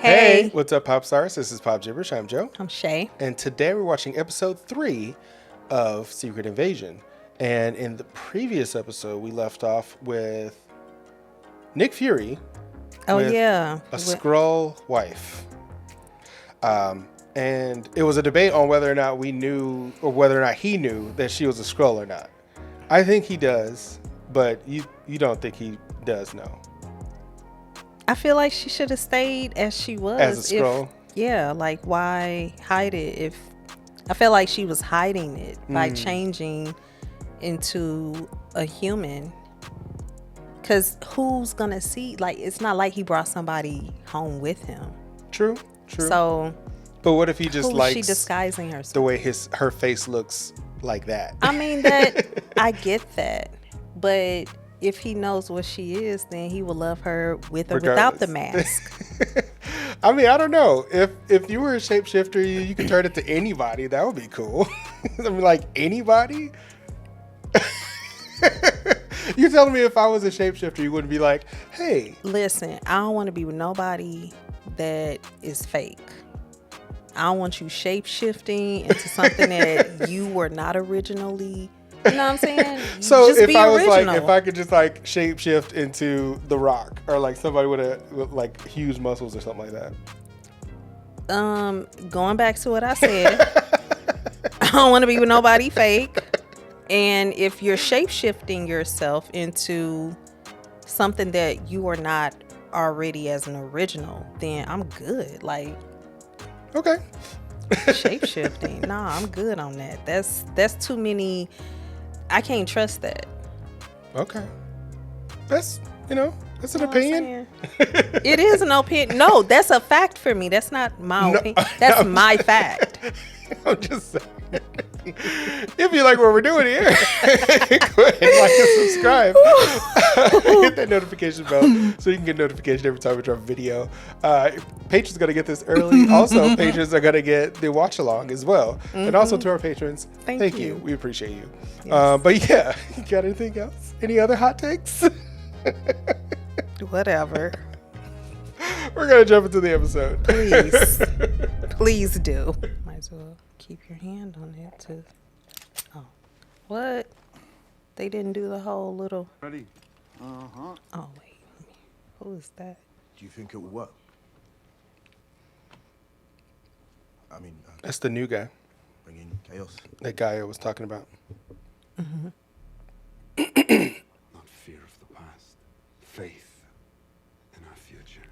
Hey. What's up, Pop Stars? This is Pop Jibberish. I'm Joe. I'm Shay. And today we're watching episode 3 of Secret Invasion. And in the previous episode, we left off with Nick Fury. Oh, with yeah. A Skrull wife. And it was a debate on whether or not we knew, or whether or not he knew that she was a Skrull or not. I think he does, but you don't think he does know. I feel like she should have stayed as she was. As a Skrull? Yeah, like why hide it if... I feel like she was hiding it by changing into a human. Because who's going to see... Like, it's not like he brought somebody home with him. True. So... But what if he just likes she disguising herself? The way her face looks like that? I mean, that I get that. But if he knows what she is, then he will love her with or without the mask. I mean, I don't know. If you were a shapeshifter, you could turn it to anybody. That would be cool. I mean, like anybody? You telling me if I was a shapeshifter, you wouldn't be like, hey. Listen, I don't want to be with nobody that is fake. I don't want you shape-shifting into something that you were not originally. You know what I'm saying? So just if I was original. like, if I could just like shape-shift into The Rock or like somebody with like huge muscles or something like that. Going back to what I said, I don't want to be with nobody fake. And if you're shape-shifting yourself into something that you are not already as an original, then I'm good. Like, okay. Shape-shifting. Nah, I'm good on that. That's too many. I can't trust that. Okay. That's an opinion. It is an opinion. No, that's a fact for me. That's not my opinion. That's my fact. I'm just saying. If you like what we're doing here, go ahead and like and subscribe. Hit that notification bell so you can get notification every time we drop a video. Patrons are going to get this early. Also, patrons are going to get the watch along as well. And also to our patrons, thank you. We appreciate you. Yes. But yeah, you got anything else? Any other hot takes? Whatever. We're going to jump into the episode. Please do. Might as well keep your hand on it too. Oh, what? They didn't do the whole little. Ready? Uh-huh. Oh wait, who is that? Do you think it will work? I mean, That's the new guy. bring in chaos. That guy I was talking about. Not fear of the past, faith in our future.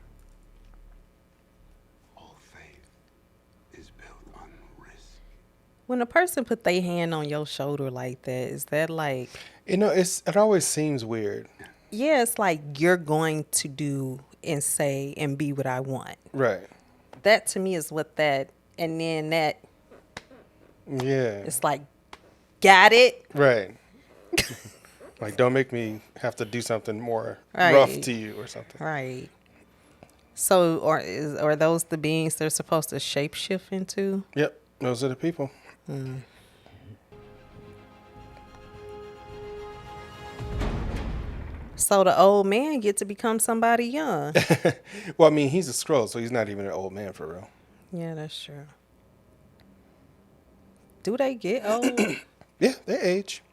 All faith is built on risk. When a person put their hand on your shoulder like that, is that like? It always seems weird. Yeah, it's like you're going to do and say and be what I want. Right. That to me is what that, and then that. Yeah. It's like, got it. Right. Like, don't make me have to do something more Right. rough to you or something. Right. So, are those the beings they're supposed to shapeshift into? Yep. Those are the people. So the old man get to become somebody young. Well, I mean, he's a Skrull, so he's not even an old man for real. Yeah, that's true. Do they get old? Yeah, they age.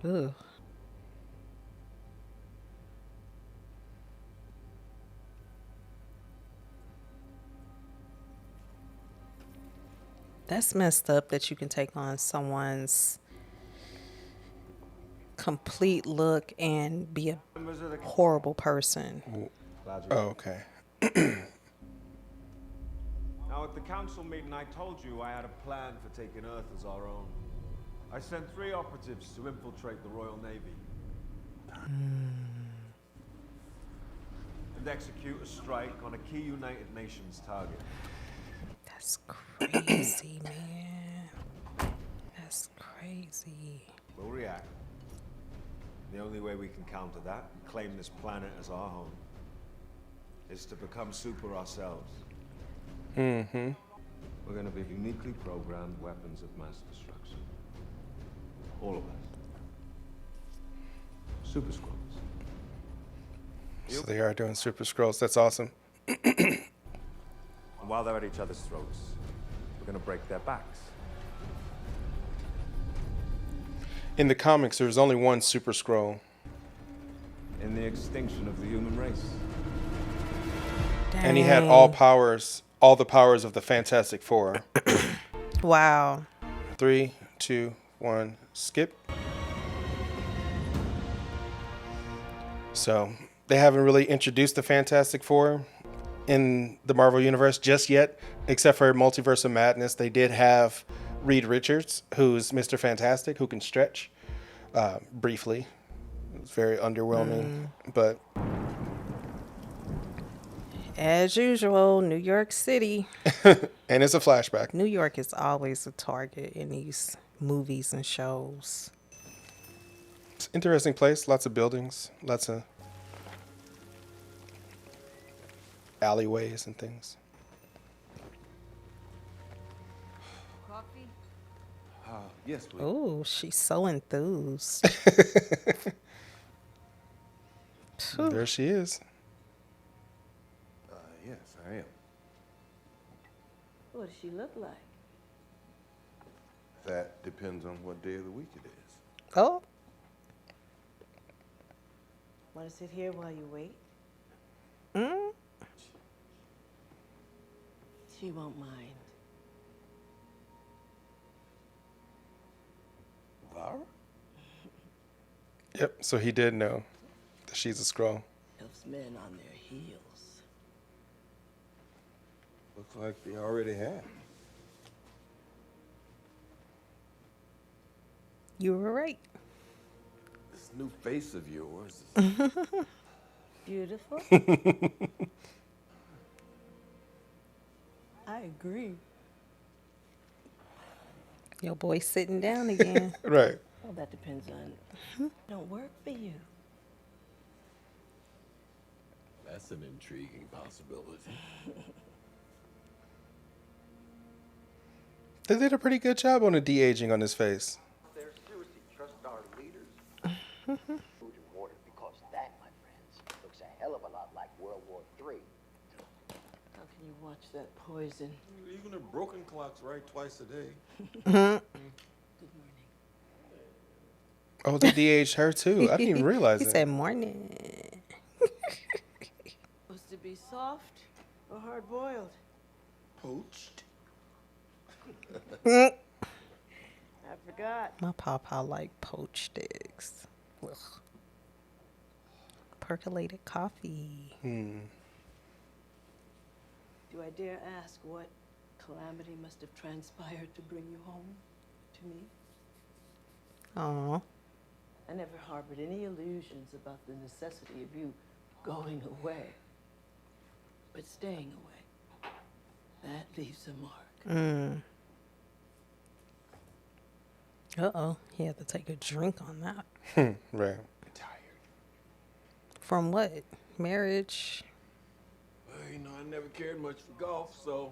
Ugh. That's messed up that you can take on someone's complete look and be a horrible person. Oh, okay. Now, at the council meeting, I told you I had a plan for taking Earth as our own. I sent 3 operatives to infiltrate the Royal Navy. And execute a strike on a key United Nations target. That's crazy, man. That's crazy. We'll react. The only way we can counter that and claim this planet as our home is to become super ourselves. Mm-hmm. We're going to be uniquely programmed weapons of mass destruction. All of us. Super Skrulls. So they are doing Super Skrulls. That's awesome. And while they're at each other's throats, we're gonna break their backs. In the comics, there's only one Super Skrull. In the extinction of the human race. And he had all the powers of the Fantastic Four. Wow. 3, 2, 1, skip. So they haven't really introduced the Fantastic Four in the Marvel Universe just yet, except for Multiverse of Madness. They did have Reed Richards, who's Mr. Fantastic, who can stretch briefly. It's very underwhelming, but As usual, New York City. and it's a flashback. New York is always a target in these movies and shows. It's an interesting place. Lots of buildings, lots of alleyways and things. Coffee? Yes, please. Oh, she's so enthused. There she is. Yes, I am. What does she look like? That depends on what day of the week it is. Oh, Want to sit here while you wait? She won't mind. Vara? Yep, so he did know that she's a Skrull. Helps men on their heels. Looks like they already have. you were right. This new face of yours. Beautiful. I agree. Your boy sitting down again. Right. Well, that depends on. Don't work for you. That's an intriguing possibility. They did a pretty good job on the de-aging on his face. There, seriously, trust our leaders. Food and water, because that, my friends, looks a hell of a lot like World War III. How can you watch that poison? Even a broken clock's right twice a day. Good morning. Oh, they de-aged her too. I didn't even realize He it. said morning. Supposed to be soft or hard boiled? Poached? I forgot. My papa like poached eggs. Ugh. Percolated coffee. Do I dare ask what calamity must have transpired to bring you home to me? Aw. I never harbored any illusions about the necessity of you going away. But staying away, that leaves a mark. Uh-oh. He had to take a drink on that. Right. Tired. From what? Marriage? Well, you know, I never cared much for golf, so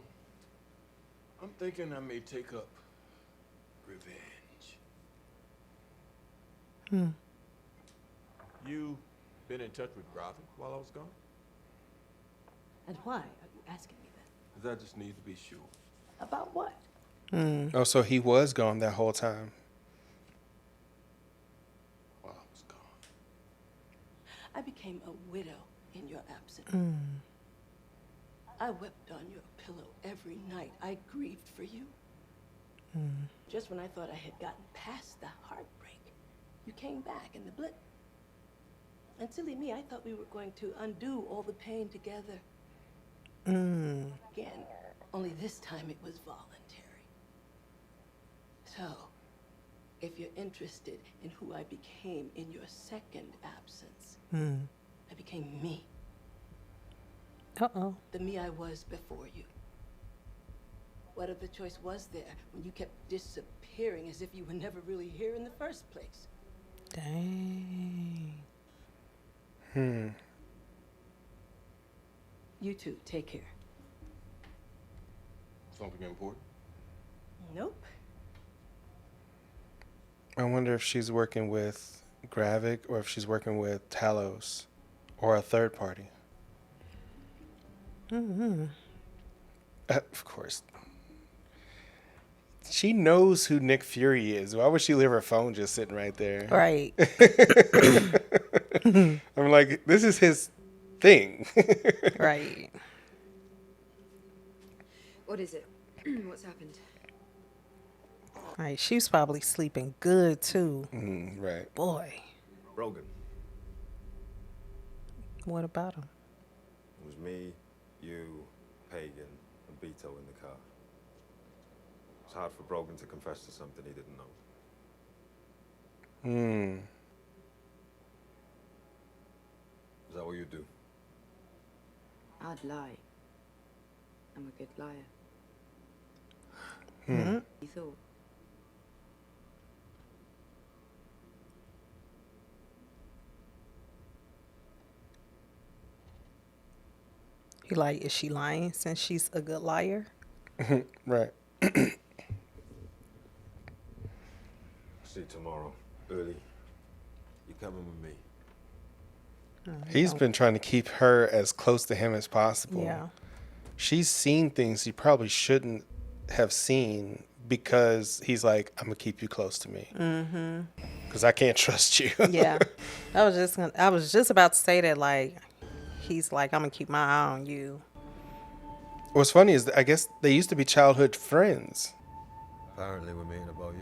I'm thinking I may take up revenge. You been in touch with Gravik while I was gone? And why are you asking me that? 'Cause I just need to be sure. About what? Oh, so he was gone that whole time. While I was gone. I became a widow in your absence. I wept on your pillow every night. I grieved for you. Just when I thought I had gotten past the heartbreak, you came back in the blip. And silly me, I thought we were going to undo all the pain together. Again, only this time it was voluntary. So, if you're interested in who I became in your second absence, I became me. Uh-oh. The me I was before you. What other choice was there when you kept disappearing as if you were never really here in the first place? Dang. You two, take care. Something important? Nope. I wonder if she's working with Gravik or if she's working with Talos Or a third party. Of course. She knows who Nick Fury is. Why would she leave her phone just sitting right there? Right. I'm like, this is his thing. Right. What is it? What's happened? Right. She's probably sleeping good too. Right. Boy. Brogan. What about him? It was me, you, Pagan, and Beto in the car. It's hard for Brogan to confess to something he didn't know. Is that what you do? I'd lie. I'm a good liar. You thought? He like, is she lying since she's a good liar? Right. See you tomorrow, early. You coming with me? He's been trying to keep her as close to him as possible. Yeah. She's seen things he probably shouldn't have seen because he's like, I'm gonna keep you close to me. Because I can't trust you. Yeah. I was just about to say that, like, he's like, I'm gonna keep my eye on you. What's funny is that I guess they used to be childhood friends. Apparently we're meeting about you.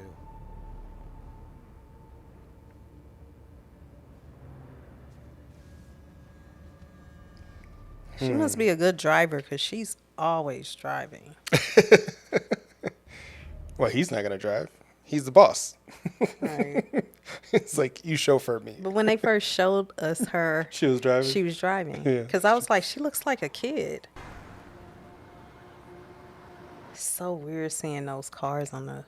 She must be a good driver because she's always driving. Well, he's not gonna drive. He's the boss. Right. It's like, you chauffeur me. But when they first showed us her, She was driving. she was driving. Yeah. Because I was like, she looks like a kid. So weird seeing those cars on the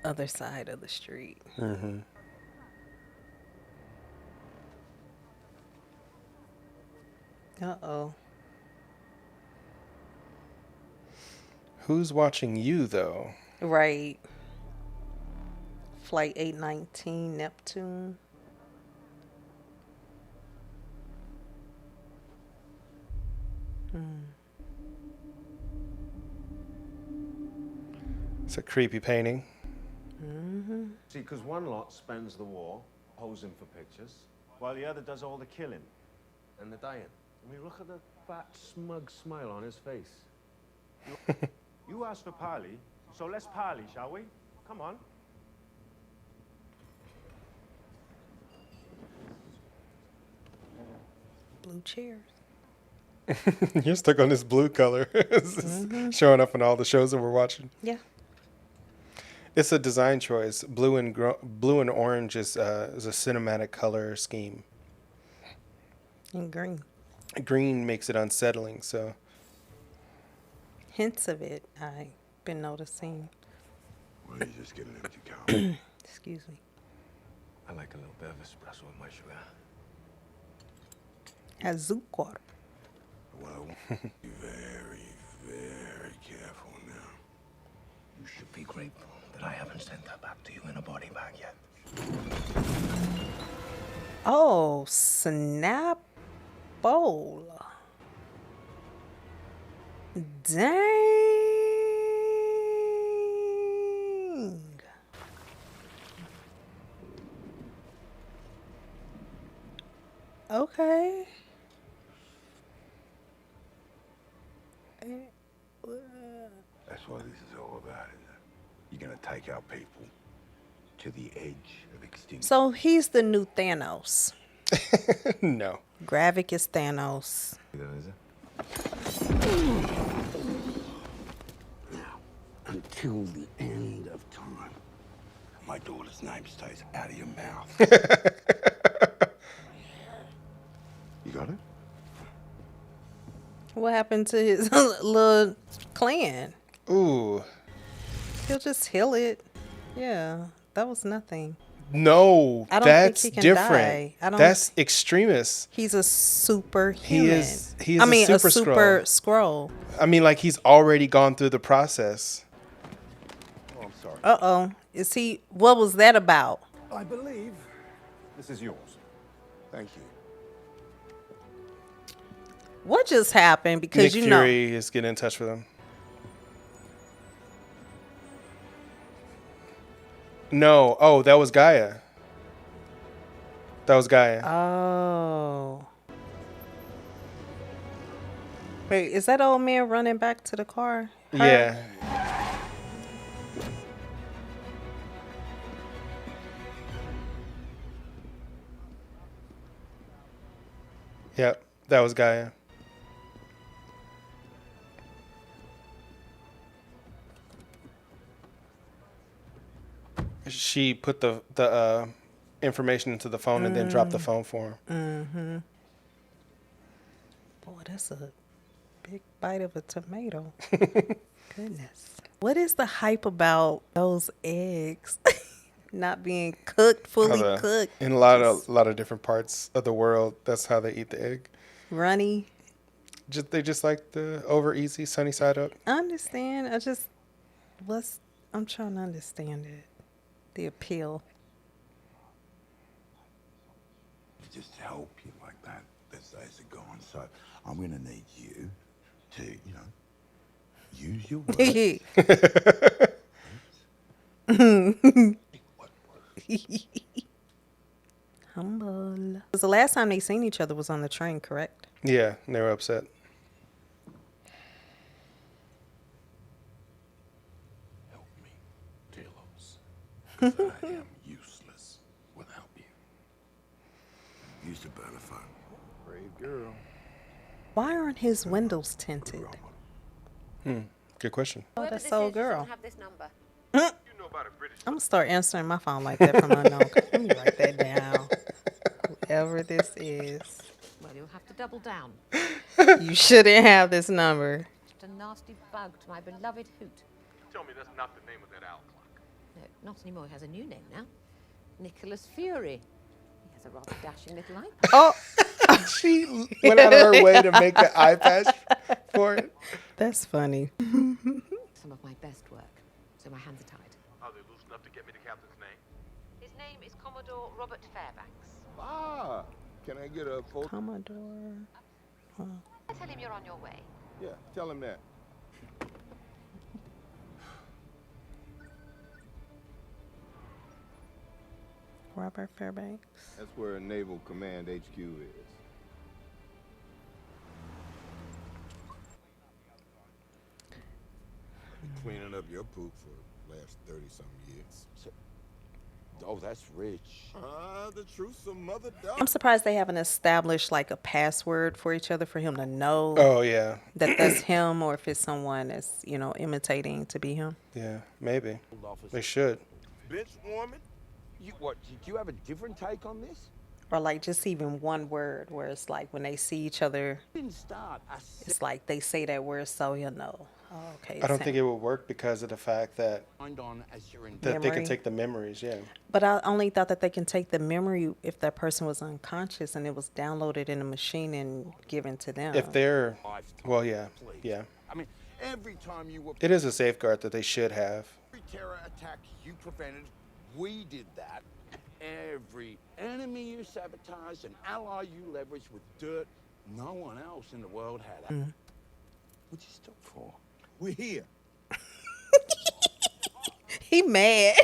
other side of the street. Uh-oh. Who's watching you, though? Right. Flight 819 Neptune. It's a creepy painting. See, because one lot spends the war posing for pictures, while the other does all the killing and the dying. I mean, look at the fat, smug smile on his face. You asked for parley, so let's parley, shall we? Come on. Blue chairs. You're stuck on this blue color. It's showing up in all the shows that we're watching. Yeah. It's a design choice. Blue and orange is a cinematic color scheme. And green. Green makes it unsettling, so. Hints of it I've been noticing. Well, you just get an empty cup. Excuse me. I like a little bit of espresso with my sugar. Has Zucchor. Well, be very, very careful now. You should be grateful that I haven't sent that back to you in a body bag yet. Oh, snap bowl. Dang. Okay. That's what this is all about, isn't it? You're gonna take our people to the edge of extinction. So he's the new Thanos. No. Gravik is Thanos. Now, until the end of time, my daughter's name stays out of your mouth. You got it? What happened to his little clan? Ooh. He'll just heal it. Yeah, that was nothing. No, I don't that's think he can different. die. I don't- That's extremist. He's a superhuman. He is I mean, a a super super scroll. I mean, like, he's already gone through the process. Oh, I'm sorry. Uh-oh. Is he... What was that about? I believe This is yours. Thank you. What just happened? Because Nick you know. Fury is getting in touch with him. No. Oh, that was Gaia. That was Gaia. Oh. Wait, is that old man running back to the car? Her? Yeah. Yep, that was Gaia. She put the information into the phone and then dropped the phone for him. Boy, that's a big bite of a tomato. Goodness. What is the hype about those eggs not being cooked, fully cooked? In a lot of different parts of the world, that's how they eat the egg. Runny. They just like the over easy sunny side up. I understand. I'm trying to understand it. The appeal. Just to help you like that, as days are gone. So I'm going to need you to, you know, use your words. Humble. Because the last time they seen each other was on the train, correct? Yeah, and they were upset. Help me, Talos, because I am useless without you. Use the burner phone. Brave girl. Why aren't his windows tinted? Good question. Oh, that's so girl. Have this number. I'm gonna start answering my phone like that from unknown. Let me write that down. Whoever this is, Well, you'll have to double down. you shouldn't have this number. Just a nasty bug to my beloved Hoot. Tell me that's not the name of that owl clock. No, not anymore. He has a new name now. Nicholas Fury. He has a rather dashing little eye. Oh, She went out of her way to make an eye patch for it. that's funny. Some of my best work, so my hands are tied. Are they loose enough to get me the captain's name? His name is Commodore Robert Fairbanks. Ah, can I get a photo? Commodore. Tell him you're on your way. Yeah, tell him that. Robert Fairbanks. That's where Naval Command HQ is. Been cleaning up your poop for the last 30-something years. Oh, that's rich. The truth of mother dog. I'm surprised they haven't established like a password for each other for him to know Oh yeah, that that's him, or if it's someone that's, you know, imitating to be him. yeah, maybe they should. Bench warming? What, did you have a different take on this? Or like just even one word where it's like when they see each other, Didn't start. it's like they say that word so he'll know. Oh, okay. I don't think it would work because of the fact that Signed on as your they Memory. can take the memories. Yeah, But I only thought that they can take the memory if that person was unconscious and it was downloaded in a machine and given to them. if they're well, yeah, yeah. I mean, every time you were It is a safeguard that they should have. every terror attack you prevented, we did that. Every enemy you sabotaged, an ally you leveraged with dirt no one else in the world had. What'd you stop for? We're here. He mad.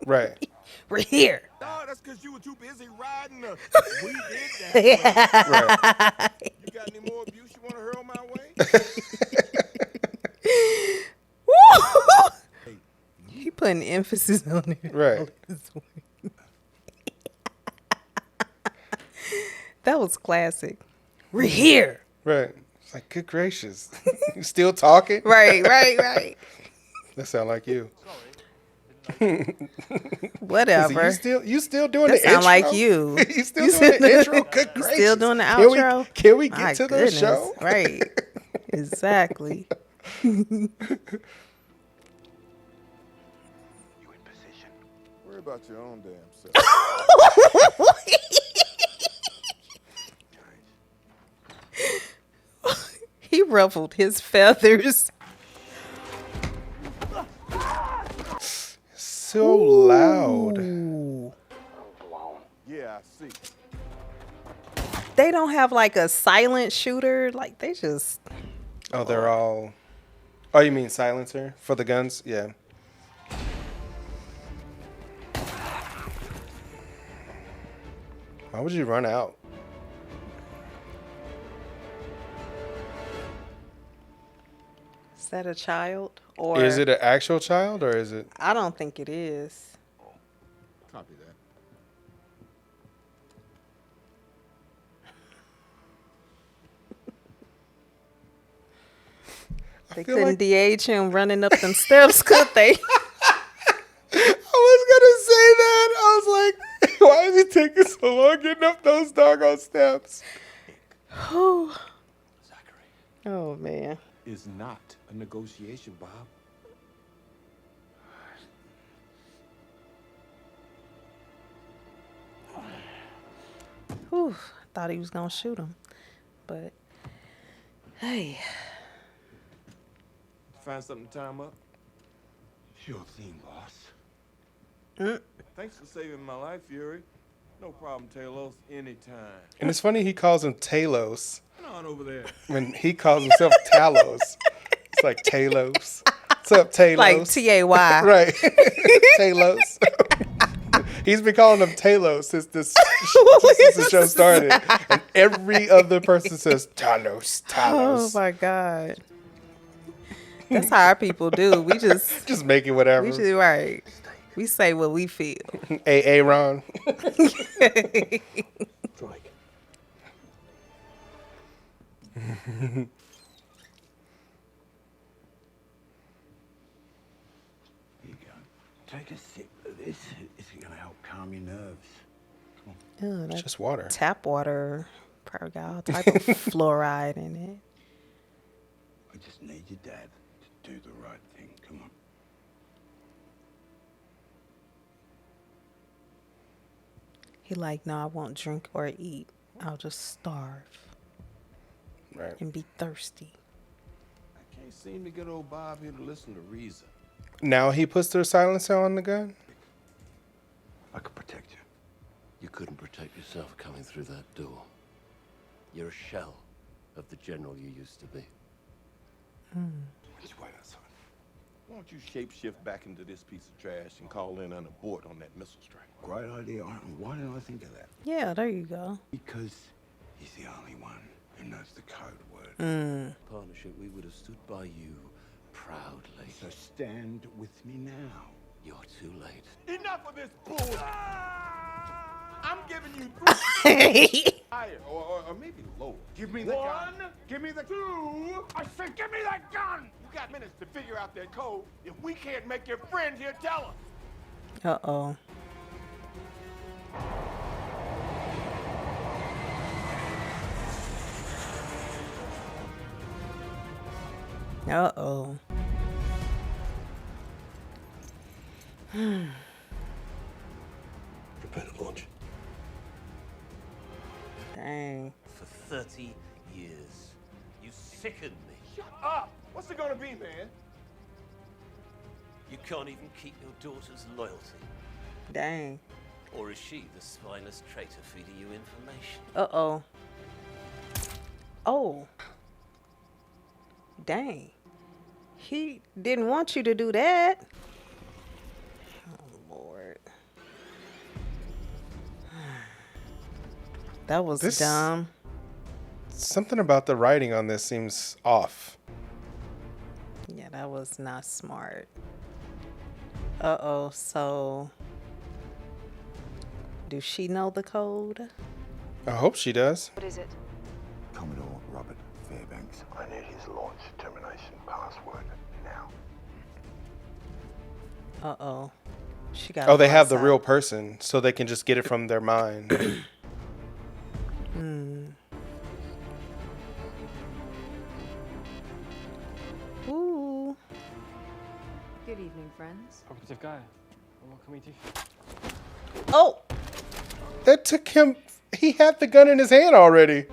Right. We're here. No, that's because you were too busy riding the we did that. Right. You got any more abuse you want to hurl my way? He putting emphasis on it. Right. That was classic. We're here. Right. It's like, good gracious. You still talking? Right. That sound like you. Whatever. You still doing That the intro? sound like you. You still doing the intro? Good You gracious. still doing the Can we- outro? Can we get My to the goodness. show? Right. Exactly. You in position. Worry about your own damn self. He ruffled his feathers. So loud. Ooh. Yeah, I see. they don't have like a silent shooter. Like they just. Oh, they're all. Oh, you mean silencer for the guns? Yeah. Why would you run out? Is that a child? Or Is it an actual child or is it? I don't think it is. Copy that. They couldn't DH him running up them steps, could they? I was gonna say that. I was like, why is it taking so long getting up those doggone steps? Oh, Zachary, oh man. is not a negotiation, Bob. Whew, thought he was gonna shoot him, but hey. Find something to time up? Sure thing, boss. Thanks for saving my life, Fury. No problem, Talos. Anytime. And it's funny he calls him Talos Come on over there. when he calls himself Talos. It's like Talos. What's up, Talos? Like Tay. Right. Talos. He's been calling him Talos since the show started. And every other person says Talos, Oh Talos. my God. That's how our people do. We just Just make it whatever. we just right. We say what we feel. Hey, Ron. Strike. Here you go. Take a sip of this. It's going to help calm your nerves. Ew, It's that just water. tap water probably got all type of fluoride in it. I just need your dad to do the right thing. Come on. He like, no, I won't drink or eat. I'll just starve Right. and be thirsty. I can't seem to get old Bob here to listen to reason. Now he puts the silencer on the gun? I could protect you. You couldn't protect yourself coming through that door. You're a shell of the general you used to be. Just wait outside. Why don't you shapeshift back into this piece of trash and call in an abort on that missile strike? Great idea. Why didn't I think of that? Yeah, there you go. Because he's the only one who knows the code word. Partnership, we would have stood by you proudly. So stand with me now. You're too late. Enough of this bull! I'm giving you 3 higher, or maybe lower. Give me the gun. Give me the 2. I said, give me that gun! You got minutes to figure out that code. If we can't make your friend here tell us. Uh-oh. Uh-oh. Prepare to launch. Dang. For 30 years, you sickened me. Shut up! What's it gonna be, man? You can't even keep your daughter's loyalty. Dang. Or is she the spineless traitor feeding you information? Uh-oh. Oh. Dang. He didn't want you to do that. Oh, Lord. That was This- dumb. Something about the writing on this seems off. Yeah, that was not smart. Uh-oh, so... do she know the code? I hope she does. What is it? Commodore Robert Fairbanks. I need his launch termination password now. Uh-oh. She got. Oh, they have the real person, so they can just get it from their mind. Ooh. Good evening, friends. Operative Guy, what can we do? Oh. That took him. He had the gun in his hand already.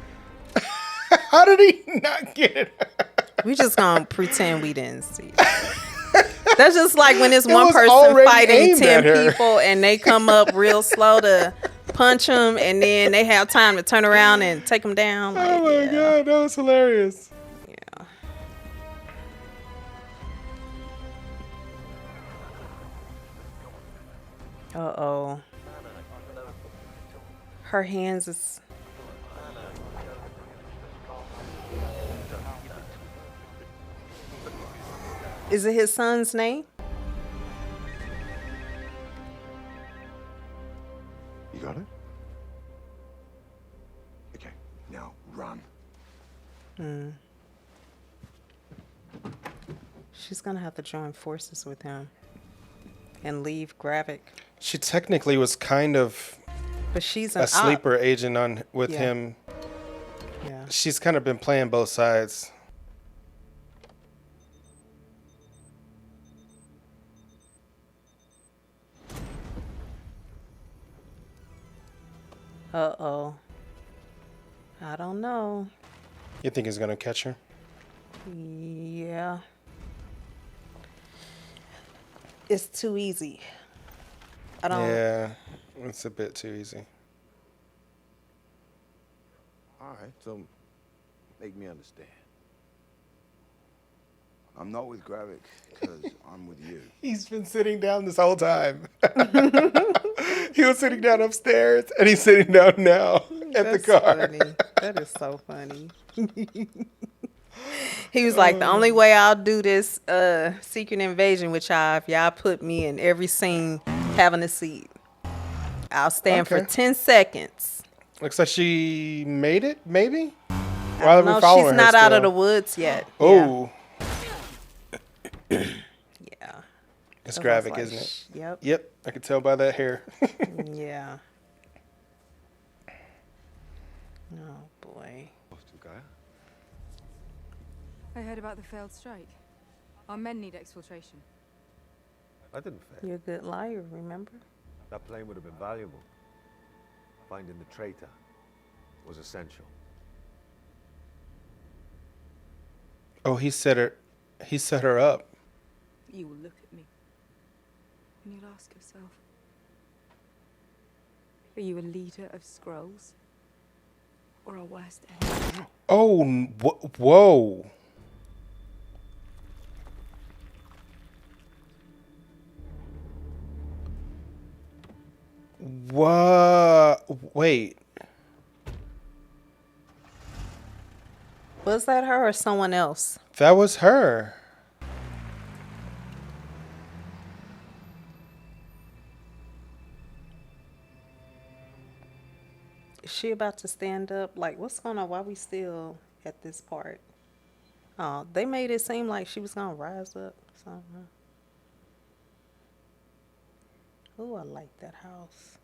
How did he not get it? We just gonna pretend we didn't see it. That's just like when it's It one was person already fighting aimed 10 at her. people and they come up real slow to punch them, and then they have time to turn around and take them down. Like, Oh my god, that was hilarious. Yeah. Uh-oh. Her hands is... Is it his son's name? You got it? Okay, now run. She's gonna have to join forces with him and leave Gravik. She technically was kind of But she's a sleeper agent on with Yeah. him. Yeah. She's kind of been playing both sides. Uh-oh. I don't know. You think he's gonna catch her? Yeah. It's too easy. I don't... Yeah, it's a bit too easy. All right, so make me understand. I'm not with Gravik because I'm with you. He's been sitting down this whole time. He was sitting down upstairs, and he's sitting down now at the car. Funny. That is so funny. He was like, the only way I'll do this secret invasion with y'all if y'all put me in every scene having a seat. I'll stand for 10 seconds. Looks like she made it, maybe? I don't know, she's not out of the woods yet. Oh. Yeah. It's So I was Gravik, like, isn't it? Yep. Yep, I can tell by that hair. Yeah. Oh, boy. I heard about the failed strike. Our men need exfiltration. I didn't fail. You're a good liar, remember? That plane would have been valuable. Finding the traitor was essential. Oh, he set her up. You will look at me and you'll ask yourself, are you a leader of skrulls or a worst enemy? Oh, whoa. What? Wait. Was that her or someone else? That was her. Is she about to stand up? Like, what's going on? Why we still at this part? Oh, they made it seem like she was going to rise up. Somehow. Oh, I like that house.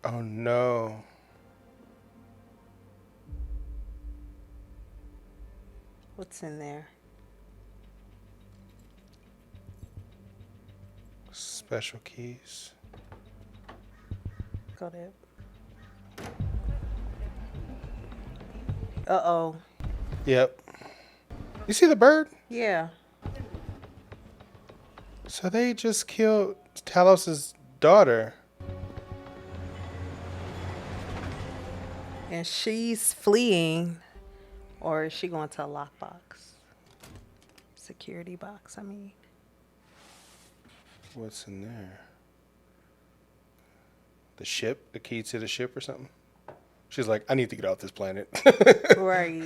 Oh, no. What's in there? Special keys. Got it. Uh-oh. Yep. You see the bird? Yeah. So they just killed Talos' daughter. And she's fleeing. Or is she going to a lockbox? Security box, I mean. What's in there? The ship? The key to the ship or something? She's like, I need to get off this planet. Right.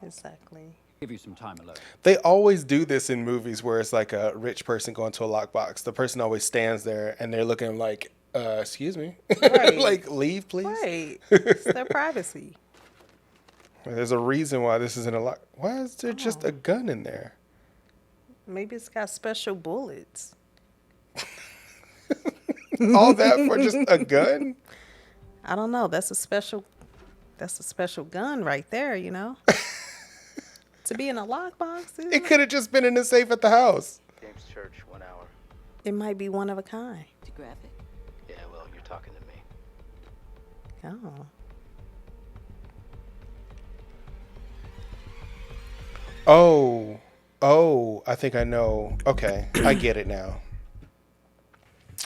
Exactly. Give you some time alone. They always do this in movies where it's like a rich person going to a lockbox. The person always stands there and they're looking like, excuse me. Right. Like, leave, please. Right. It's their privacy. There's a reason why this isn't a lock. Why is there just a gun in there? Maybe it's got special bullets. All that for just a gun? I don't know. That's a special gun right there, you know? To be in a lockbox. It could have just been in the safe at the house. James Church, 1 hour. It might be one of a kind. To grab it. Yeah, well, you're talking to me. Oh. Oh, I think I know. Okay, I get it now.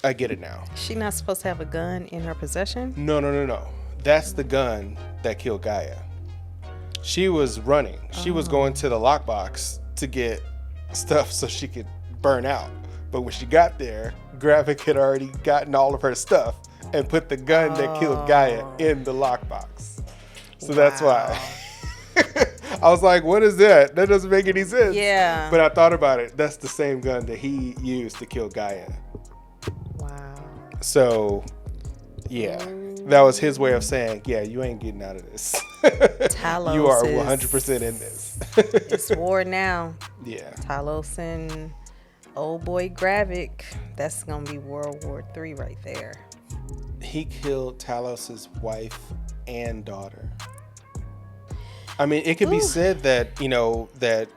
I get it now. She not supposed to have a gun in her possession? No. That's the gun that killed Gaia. She was running. She was going to the lockbox to get stuff so she could burn out. But when she got there, Gravik had already gotten all of her stuff and put the gun that killed Gaia in the lockbox. So that's why. I was like, what is that? That doesn't make any sense. Yeah. But I thought about it. That's the same gun that he used to kill Gaia. Wow. So, yeah. That was his way of saying, yeah, you ain't getting out of this. Talos you are 100% in this. It's war now. Yeah. Talos and old boy Gravik. That's going to be World War III right there. He killed Talos' wife and daughter. I mean, it could be said that, you know, that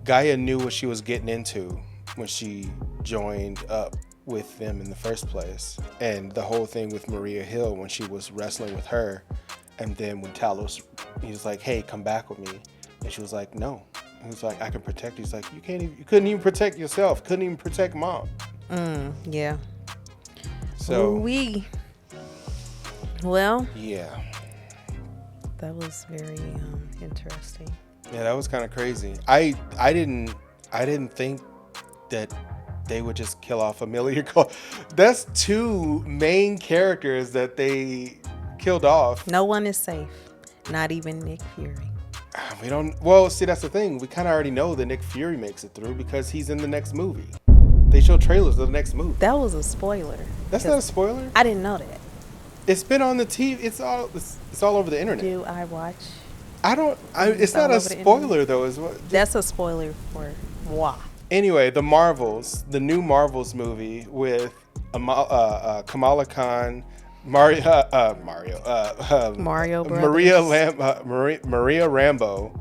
Gaia knew what she was getting into when she joined up with them in the first place. And the whole thing with Maria Hill when she was wrestling with her. And then when Talos, he was like, hey, come back with me. And she was like, no. He was like, I can protect you. He's like, you couldn't even protect yourself. Couldn't even protect mom. Yeah. So. Well. Yeah. That was very interesting. Yeah, that was kind of crazy. I didn't think that they would just kill off Amelia Cole. That's two main characters that they killed off. No one is safe. Not even Nick Fury. We don't. Well, see, that's the thing. We kind of already know that Nick Fury makes it through because he's in the next movie. They show trailers of the next movie. That was a spoiler. That's not a spoiler. I didn't know that. It's been on the TV. It's all over the internet. Do I watch? I don't. It's not a spoiler though. Is what? That's a spoiler for moi. Anyway, the new Marvels movie with Kamala Khan, Mario Brothers. Maria Rambeau,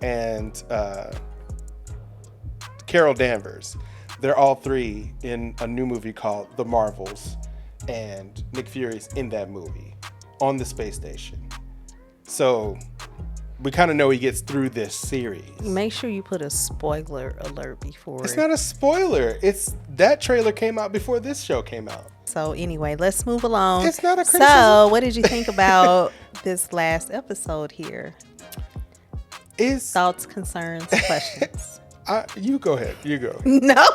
and Carol Danvers. They're all three in a new movie called The Marvels, and Nick Fury's in that movie on the space station. So we kind of know he gets through this series. Make sure you put a spoiler alert before. It's not a spoiler. It's that trailer came out before this show came out. So anyway, let's move along. It's not a criticism. So what did you think about this last episode here? Thoughts, concerns, questions? You go ahead. You go. No.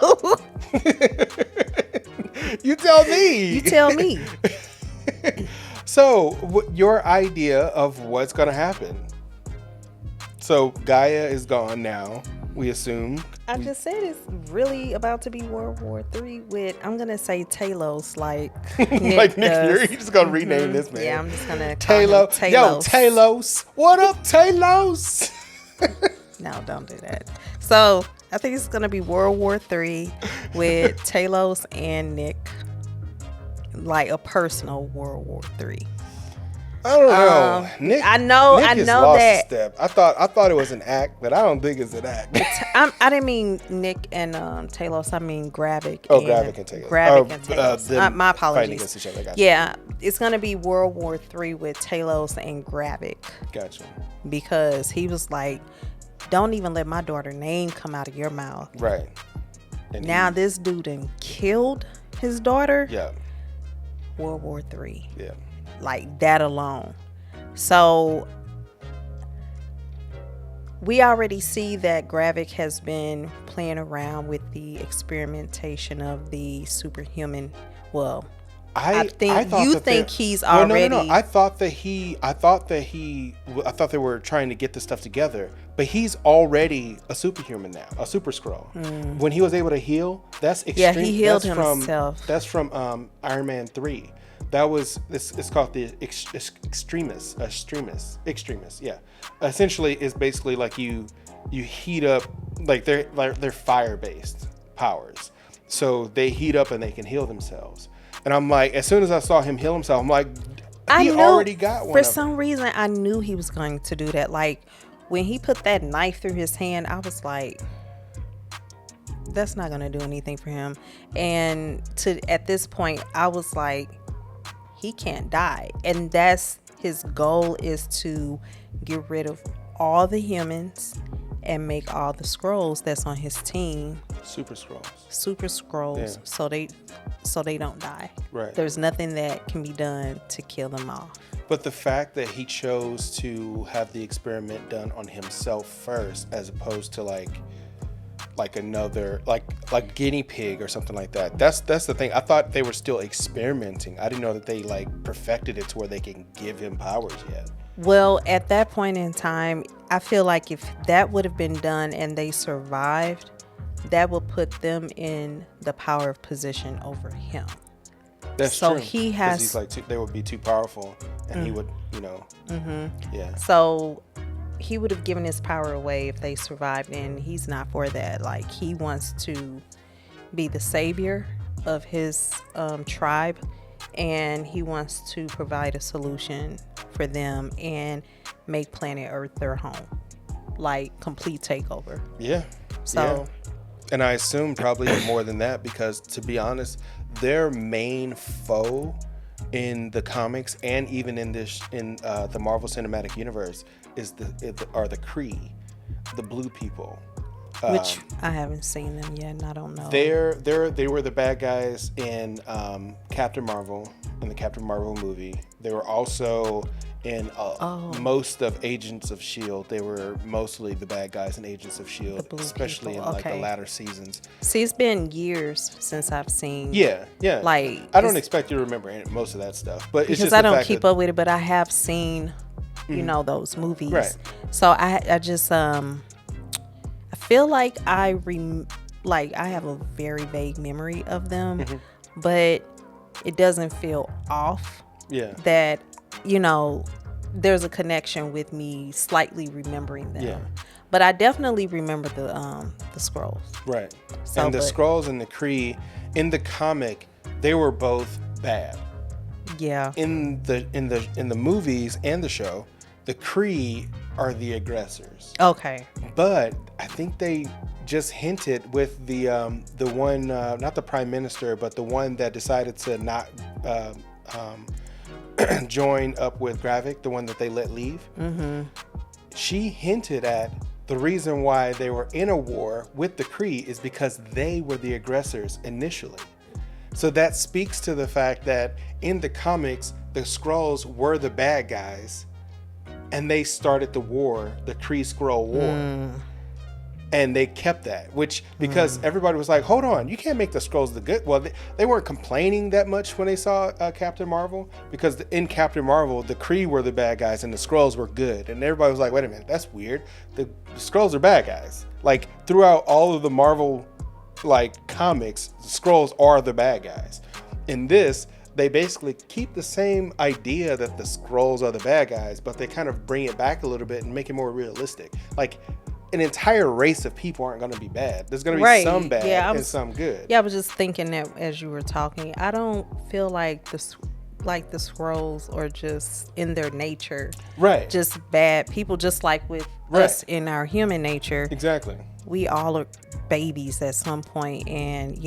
You tell me. You tell me. So, your idea of what's going to happen? So, Gaia is gone now, we assume. I just said it's really about to be World War III with, I'm going to say Talos, like Nick like Nick Fury. You're just going to rename this man. Yeah, I'm just going to call him Talos. Yo, Talos. What up, Talos? No, don't do that. So, I think it's going to be World War III with Talos and Nick. Like a personal World War III. I don't know. Nick, I know that. Step. I thought it was an act, but I don't think it's an act. I didn't mean Nick and Talos. I mean Gravik. Gravik and Talos. Gravik and Talos. My apologies. Yeah, it's gonna be World War III with Talos and Gravik. Gotcha. Because he was like, "Don't even let my daughter's name come out of your mouth." Right. And now this dude done killed his daughter. Yeah. World War III. Yeah. Like that alone. So we already see that Gravik has been playing around with the experimentation of the superhuman. Well, I think he's already. No. I thought they were trying to get this stuff together, but he's already a superhuman now, a super skrull. When he was able to heal, that's extreme. Yeah, he healed himself. That's from Iron Man 3. That was it's called the extremis. Yeah, essentially is basically like you heat up, like they're fire based powers, so they heat up and they can heal themselves. And I'm like, as soon as I saw him heal himself, I'm like, he already got one. For some reason, I knew he was going to do that. Like when he put that knife through his hand, I was like, that's not going to do anything for him. And at this point, I was like, he can't die. And that's his goal, is to get rid of all the humans and make all the skrulls that's on his team Super Skrulls. super skrulls, so they don't die. Right. There's nothing that can be done to kill them off. But the fact that he chose to have the experiment done on himself first, as opposed to like another like guinea pig or something like that. That's the thing. I thought they were still experimenting. I didn't know that they like perfected it to where they can give him powers yet. Well, at that point in time, I feel like if that would have been done and they survived, that would put them in the power of position over him. That's so true. He has. He's like they would be too powerful, and he would, yeah. So he would have given his power away if they survived, and he's not for that. Like, he wants to be the savior of his tribe, and he wants to provide a solution for them and make planet Earth their home, like complete takeover. Yeah. So, and I assume probably more than that, because to be honest, their main foe in the comics and even in the Marvel Cinematic Universe are the Kree, the blue people. Which I haven't seen them yet, and I don't know. They were the bad guys in Captain Marvel, in the Captain Marvel movie. They were also in most of Agents of S.H.I.E.L.D. They were mostly the bad guys in Agents of S.H.I.E.L.D., especially in like the latter seasons. See, it's been years since I've seen. Yeah. Like, I don't expect you to remember most of that stuff, but it's just I don't keep up with it. But I have seen, those movies. Right. So I just I feel like I have a very vague memory of them, but it doesn't feel off. Yeah. That there's a connection with me slightly remembering them. Yeah. But I definitely remember the Skrulls. Right. So, and the Skrulls and the Kree in the comic, they were both bad. Yeah. In the movies and the show, the Kree are the aggressors. Okay. But I think they just hinted with the one, not the prime minister, but the one that decided to not join up with Gravik, the one that they let leave. She hinted at the reason why they were in a war with the Kree is because they were the aggressors initially. So that speaks to the fact that in the comics, the Skrulls were the bad guys, and they started the war, the Kree-Skrull War. And they kept that, because everybody was like, hold on, you can't make the Skrulls the good. Well, they weren't complaining that much when they saw Captain Marvel, because in Captain Marvel, the Kree were the bad guys and the Skrulls were good. And everybody was like, wait a minute, that's weird. The Skrulls are bad guys. Like, throughout all of the Marvel comics, the Skrulls are the bad guys. In this, they basically keep the same idea that the Skrulls are the bad guys, but they kind of bring it back a little bit and make it more realistic. Like, an entire race of people aren't going to be bad. There's going to be some bad and some good. Yeah, I was just thinking that as you were talking. I don't feel like the Skrulls are just in their nature, right? Just bad people, just like with us in our human nature. Exactly. We all are babies at some point, and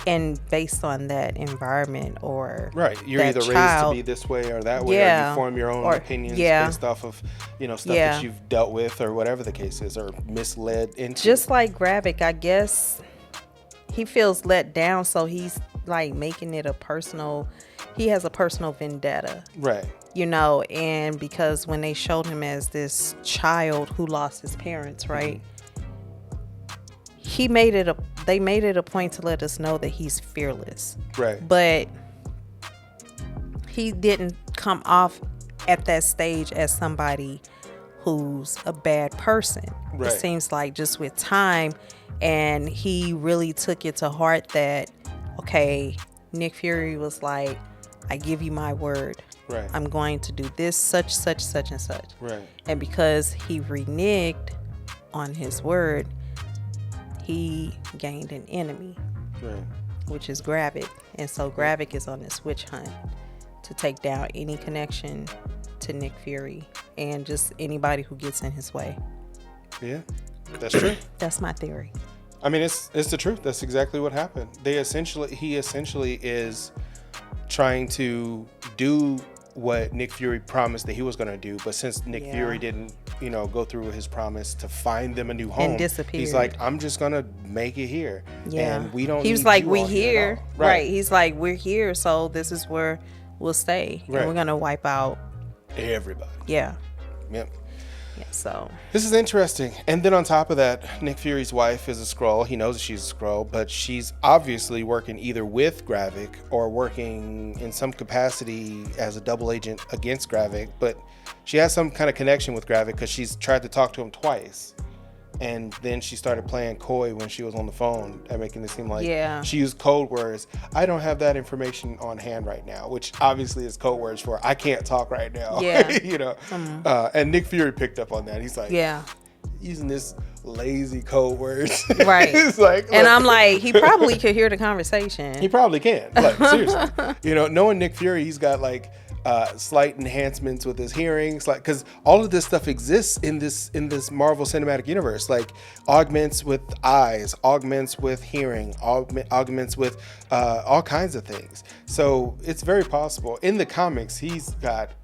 and based on that environment or you're either raised to be this way or that way, or you form your own opinions based off of stuff that you've dealt with or whatever the case is, or misled into. Just like Gravik, I guess he feels let down, so he's like making it he has a personal vendetta, right? And because when they showed him as this child who lost his parents, right? They made it a point to let us know that he's fearless. Right. But he didn't come off at that stage as somebody who's a bad person. Right. It seems like just with time, and he really took it to heart that, okay, Nick Fury was like, I give you my word. Right. I'm going to do this, such, and such. Right. And because he reneged on his word, he gained an enemy, which is Gravik. And so Gravik is on this witch hunt to take down any connection to Nick Fury and just anybody who gets in his way. Yeah, that's true. That's my theory. I mean, it's the truth. That's exactly what happened. He essentially is trying to do what Nick Fury promised that he was going to do, but since Nick Fury didn't go through his promise to find them a new home. And disappeared. He's like, I'm just gonna make it here. Yeah. And we don't. He was need like, you we all here. at all. Right. He's like, we're here, so this is where we'll stay. Right. And we're gonna wipe out everybody. Yeah. Yep. Yeah. So this is interesting. And then on top of that, Nick Fury's wife is a Skrull. He knows she's a Skrull, but she's obviously working either with Gravik or working in some capacity as a double agent against Gravik. But she has some kind of connection with Gravik because she's tried to talk to him twice. And then she started playing coy when she was on the phone and making it seem like she used code words. I don't have that information on hand right now, which obviously is code words for I can't talk right now. Yeah. And Nick Fury picked up on that. He's like, using this lazy code words. Right. It's like, and I'm like, he probably could hear the conversation. He probably can. Like, seriously. Knowing Nick Fury, he's got like slight enhancements with his hearing, because all of this stuff exists in this Marvel Cinematic Universe, like augments with eyes, augments with hearing, augments with all kinds of things. So it's very possible. In the comics, he's got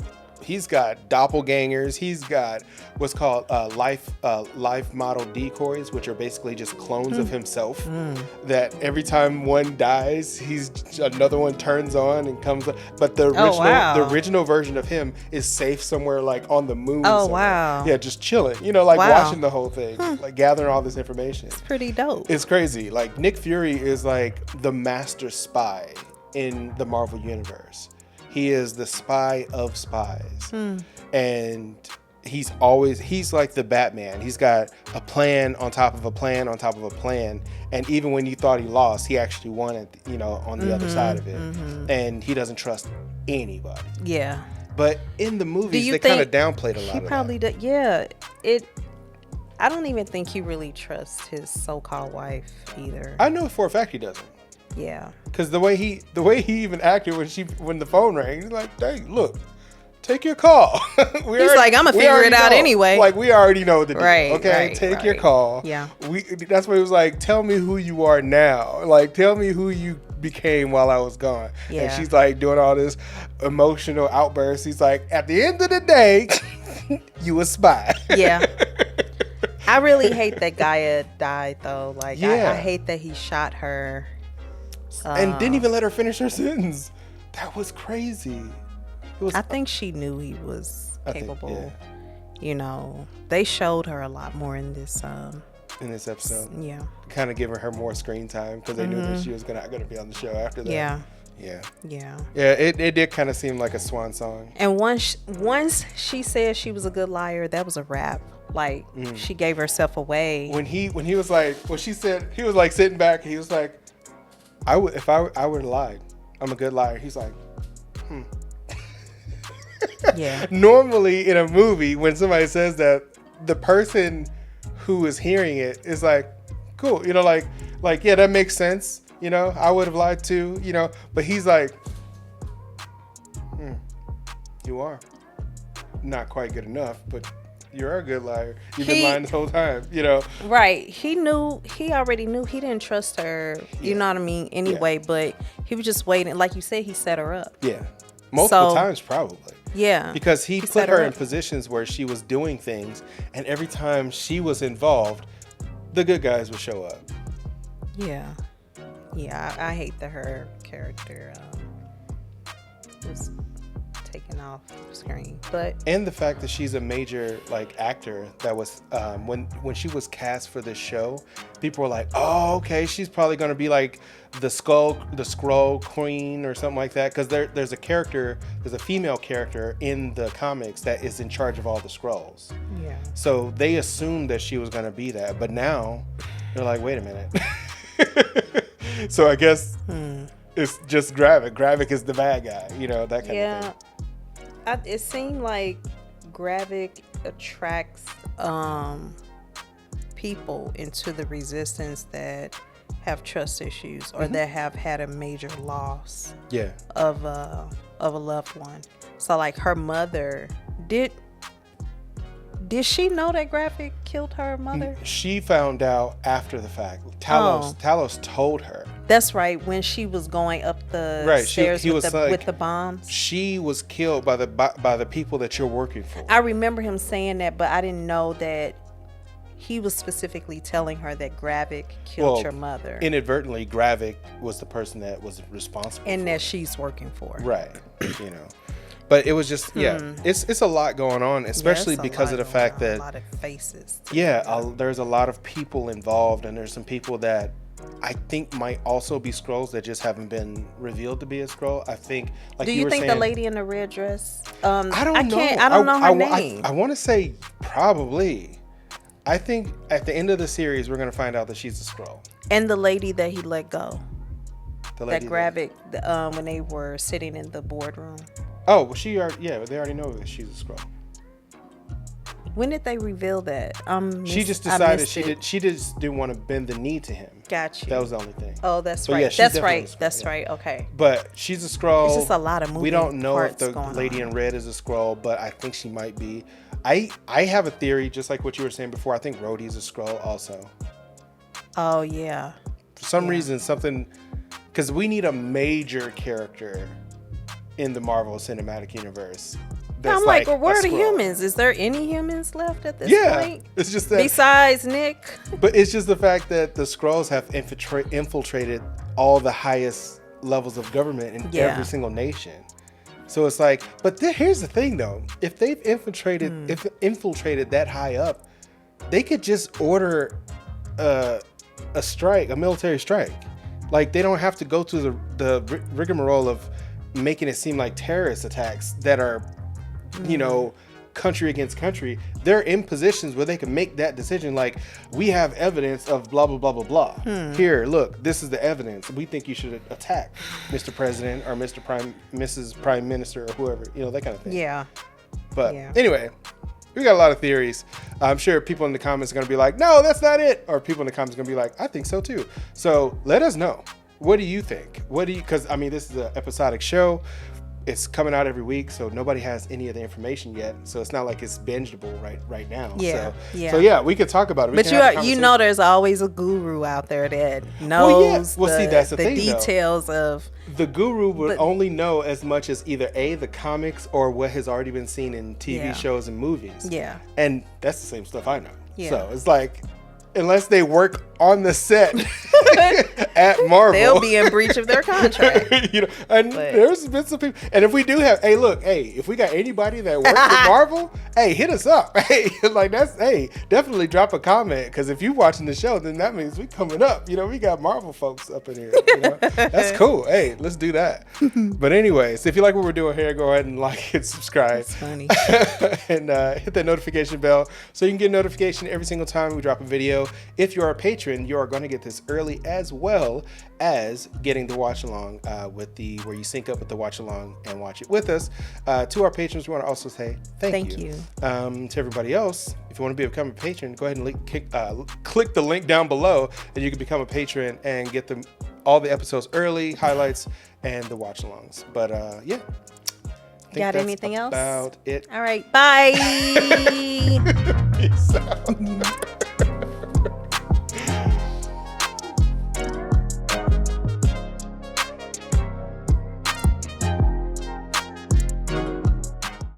doppelgangers. He's got what's called life model decoys, which are basically just clones of himself. That every time one dies, another one turns on and comes. But the original version of him is safe somewhere like on the moon. Oh, somewhere. Wow! Yeah, just chilling. Watching the whole thing, like gathering all this information. It's pretty dope. It's crazy. Like Nick Fury is like the master spy in the Marvel universe. He is the spy of spies. And he's like the Batman. He's got a plan on top of a plan on top of a plan. And even when you thought he lost, he actually won on the other side of it. And he doesn't trust anybody. Yeah. But in the movies, they kind of downplayed a lot of that. He probably did. Yeah. I don't even think he really trusts his so-called wife either. I know for a fact he doesn't. Yeah. Because the way he even acted when the phone rang, he's like, "Dang, look, take your call." He's like, "I'm gonna figure it out anyway." Like we already know what to do. Right. Okay, take your call. Yeah. That's what he was like. Tell me who you are now. Like, tell me who you became while I was gone. Yeah. And she's like doing all this emotional outbursts. He's like, at the end of the day, you a spy. Yeah. I really hate that Gaia died though. Like, I hate that he shot her. And didn't even let her finish her sentence. That was crazy. I think she knew he was capable. They showed her a lot more in this episode. Yeah. Kind of giving her more screen time because they knew that she was not going to be on the show after that. Yeah. Yeah. Yeah. Yeah, it did kind of seem like a swan song. And once she said she was a good liar, that was a wrap. Like, she gave herself away. When he was like, when she said, he was like sitting back, he was like, if I would have lied, I'm a good liar. He's like, Yeah. Normally in a movie, when somebody says that, the person who is hearing it is like, cool, like yeah, that makes sense. I would have lied too, but he's like, you are not quite good enough, but you're a good liar. You've been lying this whole time, Right. He already knew he didn't trust her, you know what I mean, anyway, but he was just waiting. Like you said, he set her up. Yeah. Multiple times, probably. Yeah. Because he put her in positions where she was doing things, and every time she was involved, the good guys would show up. Yeah. Yeah, I hate that her character was taken off screen, and the fact that she's a major actor that was when she was cast for this show, people were like, oh, okay, she's probably going to be like the Skrull queen or something like that, because there's a female character in the comics that is in charge of all the Skrulls. Yeah. So they assumed that she was going to be that, but now they're like, wait a minute. So I guess it's just Gravik. Gravik is the bad guy, that kind of thing. It seemed like Gravik attracts people into the Resistance that have trust issues or that have had a major loss of a loved one. So like her mother, did she know that Gravik killed her mother? She found out after the fact. Talos told her. That's right. When she was going up the stairs with the bombs. She was killed by the people that you're working for. I remember him saying that, but I didn't know that he was specifically telling her that Gravik killed your mother. Inadvertently, Gravik was the person that was responsible. And that she's working for. Right. You know. But it was just, it's a lot going on, especially because of the fact that... A lot of faces. Yeah, there's a lot of people involved, and there's some people that I think might also be Skrulls that just haven't been revealed to be a Skrull. I think, like Do you think the lady in the red dress? I don't know. I don't know her name. I want to say probably. I think at the end of the series, we're going to find out that she's a Skrull. And the lady that he let go. That Gravik, when they were sitting in the boardroom. Oh, well, they already know that she's a Skrull. When did they reveal that? She just decided she just didn't want to bend the knee to him. Gotcha. That was the only thing. Oh, that's so, right. Yeah, that's right. That's right. Okay. But she's a Skrull. It's just a lot of moving We don't know if the parts lady in red is a Skrull, but I think she might be. I have a theory, just like what you were saying before. I think Rhodey's a Skrull also. Oh yeah. For some reason, because we need a major character in the Marvel Cinematic Universe. I'm like, well, where are the humans? Is there any humans left at this point? It's just that. Besides Nick. But it's just the fact that the Skrulls have infiltrated all the highest levels of government in every single nation. So it's like, but here's the thing though: if they've infiltrated that high up, they could just order a military strike. Like they don't have to go through the rigmarole of making it seem like terrorist attacks that are, you know, country against country. They're in positions where they can make that decision. Like, we have evidence of blah blah blah blah blah. Here, look, this is the evidence. We think you should attack Mr. President or Mrs. Prime Minister or whoever, you know, that kind of thing. Yeah. But anyway, we got a lot of theories. I'm sure people in the comments are going to be like, no, that's not it. Or people in the comments are going to be like, I think so too. So let us know. What do you think? Because I mean, this is an episodic show. It's coming out every week, so nobody has any of the information yet. So it's not like it's bingeable right now. Yeah, So yeah, we could talk about it. But you know, there's always a guru out there that knows that's the thing, details of. The guru would only know as much as either the comics or what has already been seen in TV shows and movies. Yeah. And that's the same stuff I know. Yeah. So it's like, unless they work on the set at Marvel, they'll be in breach of their contract. You know, and there's been some people. And if we do have, if we got anybody that works at Marvel, hit us up. Definitely drop a comment, because if you're watching the show, then that means we coming up. You know, we got Marvel folks up in here. You know? That's cool. Hey, let's do that. But anyways, if you like what we're doing here, go ahead and like and subscribe. That's funny. And hit that notification bell so you can get a notification every single time we drop a video. If you're a patron, you are going to get this early, as well as getting the watch along where you sync up with the watch along and watch it with us. To our patrons, we want to also say thank you. To everybody else, if you want to become a patron, go ahead and click the link down below, and you can become a patron and get all the episodes early, highlights, and the watch alongs. But yeah. Got anything else? About it. All right. Bye. Peace out.